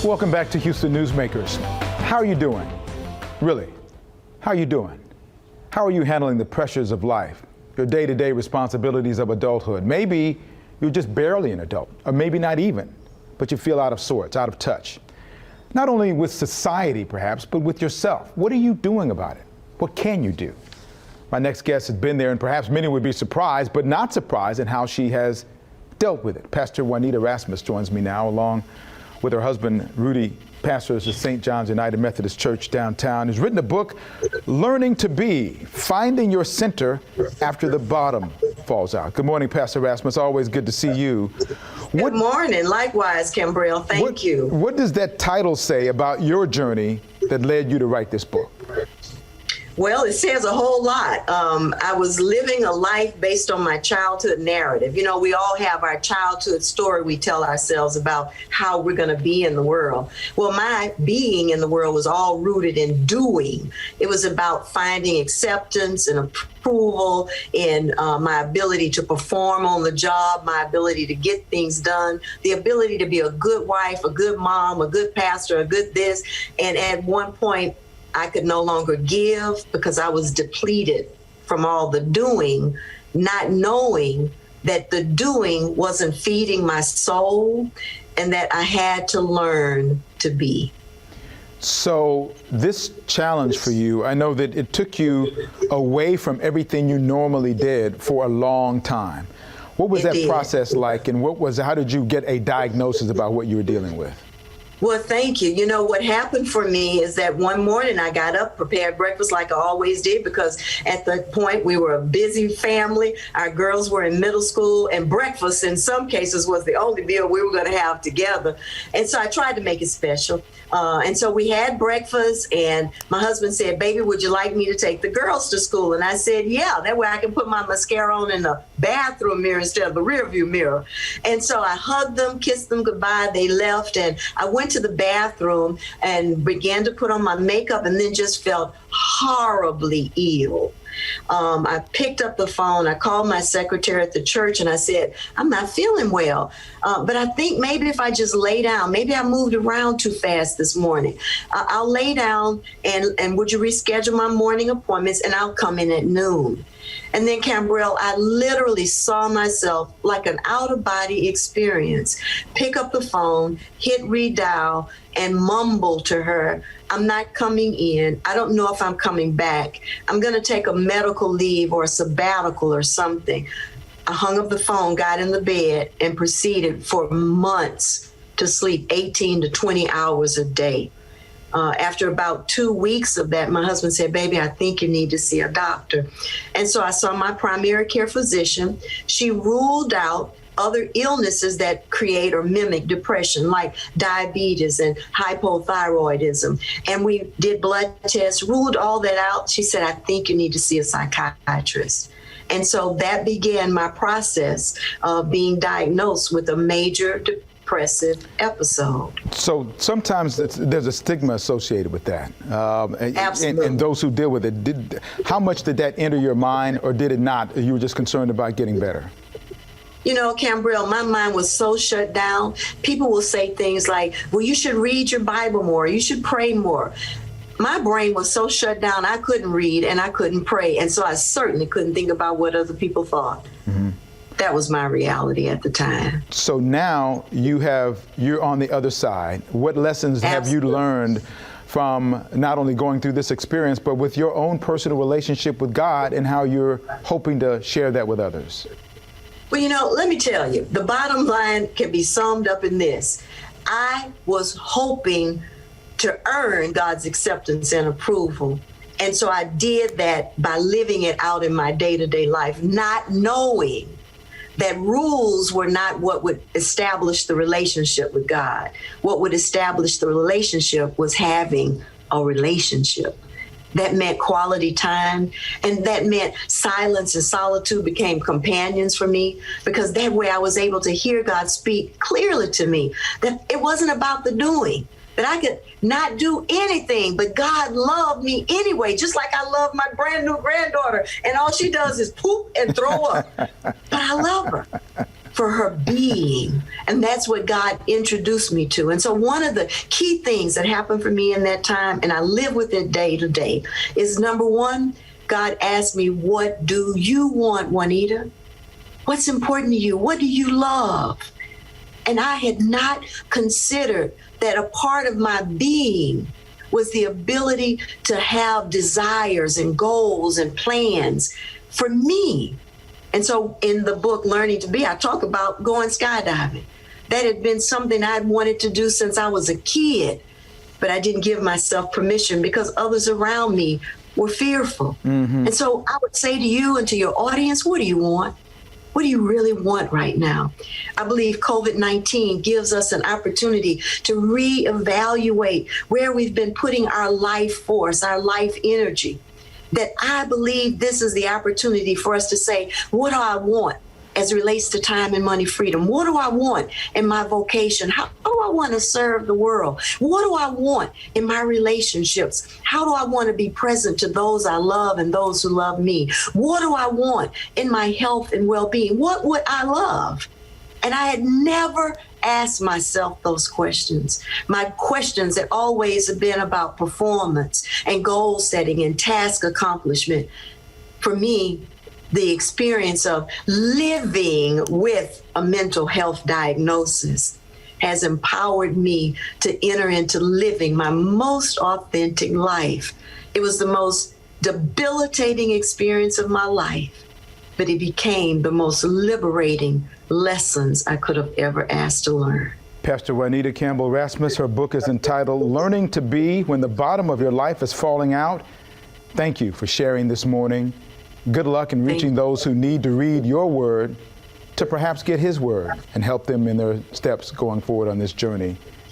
Welcome back to Houston Newsmakers. How are you doing? Really? How are you doing? How are you handling the pressures of life, your day-to-day responsibilities of adulthood? Maybe you're just barely an adult, or maybe not even, but you feel out of sorts, out of touch. Not only with society, perhaps, but with yourself. What are you doing about it? What can you do? My next guest has been there, and perhaps many would be surprised, but not surprised in how she has dealt with it. Pastor Juanita Rasmus joins me now, along with her husband, Rudy, pastors of St. John's United Methodist Church downtown, who's written a book, Learning to Be, Finding Your Center After the Bottom Falls Out. Good morning, Pastor Rasmus. Always good to see you. Good morning. Likewise, Kimbrell. Thank you. What does that title say about your journey that led you to write this book? Well, it says a whole lot. I was living a life based on my childhood narrative. You know, we all have our childhood story we tell ourselves about how we're going to be in the world. Well, my being in the world was all rooted in doing. It was about finding acceptance and approval in my ability to perform on the job, my ability to get things done, the ability to be a good wife, a good mom, a good pastor, a good this. And at one point, I could no longer give because I was depleted from all the doing, not knowing that the doing wasn't feeding my soul and that I had to learn to be. So this challenge for you, I know that it took you away from everything you normally did for a long time. What was that process like, and how did you get a diagnosis about what you were dealing with? Well, thank you. You know, what happened for me is that one morning I got up, prepared breakfast like I always did, because at the point we were a busy family. Our girls were in middle school, and breakfast in some cases was the only meal we were going to have together. And so I tried to make it special. And so we had breakfast, and my husband said, "Baby, would you like me to take the girls to school?" And I said, "Yeah, that way I can put my mascara on in the bathroom mirror instead of the rearview mirror." And so I hugged them, kissed them goodbye. They left, and I went to the bathroom and began to put on my makeup, and then just felt horribly ill. I picked up the phone. I called my secretary at the church and I said, "I'm not feeling well, but I think maybe if I just lay down, maybe I moved around too fast this morning. I'll lay down and would you reschedule my morning appointments and I'll come in at noon." And then, Cambrell, I literally saw myself like an out-of-body experience. Pick up the phone, hit redial, and mumble to her, "I'm not coming in. I don't know if I'm coming back. I'm going to take a medical leave or a sabbatical or something." I hung up the phone, got in the bed, and proceeded for months to sleep 18 to 20 hours a day. After about 2 weeks of that, my husband said, "Baby, I think you need to see a doctor." And so I saw my primary care physician. She ruled out other illnesses that create or mimic depression, like diabetes and hypothyroidism. And we did blood tests, ruled all that out. She said, "I think you need to see a psychiatrist." And so that began my process of being diagnosed with a major depressive episode. So sometimes there's a stigma associated with that. Absolutely. And those who deal with it, how much did that enter your mind, or did it not? Or you were just concerned about getting better? You know, Cambrell, my mind was so shut down. People will say things like, "Well, you should read your Bible more. You should pray more." My brain was so shut down, I couldn't read and I couldn't pray. And so I certainly couldn't think about what other people thought. Mm-hmm. That was my reality at the time. So now you're on the other side. What lessons have you learned from not only going through this experience, but with your own personal relationship with God and how you're hoping to share that with others? Well, you know, let me tell you, the bottom line can be summed up in this. I was hoping to earn God's acceptance and approval. And so I did that by living it out in my day-to-day life, not knowing that rules were not what would establish the relationship with God. What would establish the relationship was having a relationship. That meant quality time, and that meant silence and solitude became companions for me, because that way I was able to hear God speak clearly to me, that it wasn't about the doing, that I could not do anything, but God loved me anyway, just like I love my brand new granddaughter, and all she does is poop and throw up. But I love her. for her being. And that's what God introduced me to. And so one of the key things that happened for me in that time, and I live with it day to day, is number one, God asked me, what do you want, Juanita? What's important to you? What do you love? And I had not considered that a part of my being was the ability to have desires and goals and plans for me. And so in the book, Learning to Be, I talk about going skydiving. That had been something I'd wanted to do since I was a kid, but I didn't give myself permission because others around me were fearful. And so I would say to you and to your audience, what do you want? What do you really want right now? I believe COVID-19 gives us an opportunity to reevaluate where we've been putting our life force, our life energy. That I believe this is the opportunity for us to say, what do I want as it relates to time and money freedom? What do I want in my vocation? How do I want to serve the world? What do I want in my relationships? How do I want to be present to those I love and those who love me? What do I want in my health and well-being? What would I love? And I had never asked myself those questions. My questions had always been about performance and goal setting and task accomplishment. For me, the experience of living with a mental health diagnosis has empowered me to enter into living my most authentic life. It was the most debilitating experience of my life, but it became the most liberating lessons I could have ever asked to learn. Pastor Juanita Campbell Rasmus, her book is entitled Learning to Be When the Bottom of Your Life is Falling Out. Thank you for sharing this morning. Good luck in reaching those who need to read your word to perhaps get his word and help them in their steps going forward on this journey.